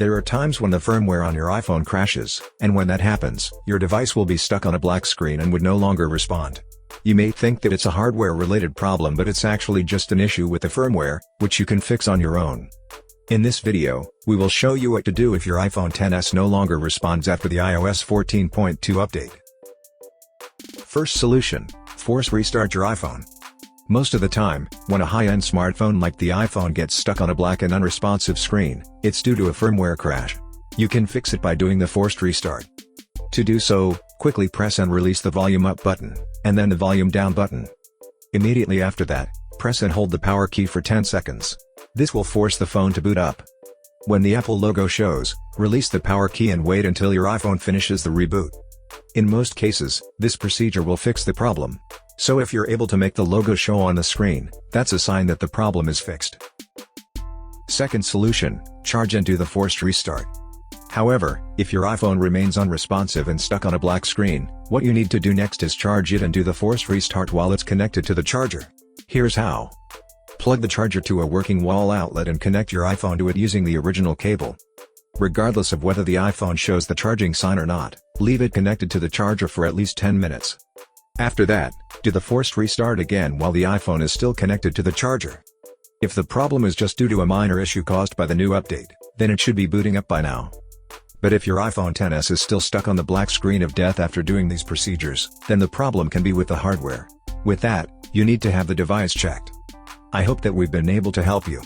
There are times when the firmware on your iPhone crashes, and when that happens, your device will be stuck on a black screen and would no longer respond. You may think that it's a hardware-related problem, but it's actually just an issue with the firmware, which you can fix on your own. In this video, we will show you what to do if your iPhone XS no longer responds after the iOS 14.2 update. First solution: force restart your iPhone. Most of the time, when a high-end smartphone like the iPhone gets stuck on a black and unresponsive screen, it's due to a firmware crash. You can fix it by doing the forced restart. To do so, quickly press and release the volume up button, and then the volume down button. Immediately after that, press and hold the power key for 10 seconds. This will force the phone to boot up. When the Apple logo shows, release the power key and wait until your iPhone finishes the reboot. In most cases, this procedure will fix the problem. So if you're able to make the logo show on the screen, that's a sign that the problem is fixed. Second solution: charge and do the forced restart. However, if your iPhone remains unresponsive and stuck on a black screen, what you need to do next is charge it and do the forced restart while it's connected to the charger. Here's how. Plug the charger to a working wall outlet and connect your iPhone to it using the original cable. Regardless of whether the iPhone shows the charging sign or not, leave it connected to the charger for at least 10 minutes. After that, do the forced restart again while the iPhone is still connected to the charger. If the problem is just due to a minor issue caused by the new update, then it should be booting up by now. But if your iPhone XS is still stuck on the black screen of death after doing these procedures, then the problem can be with the hardware. With that, you need to have the device checked. I hope that we've been able to help you.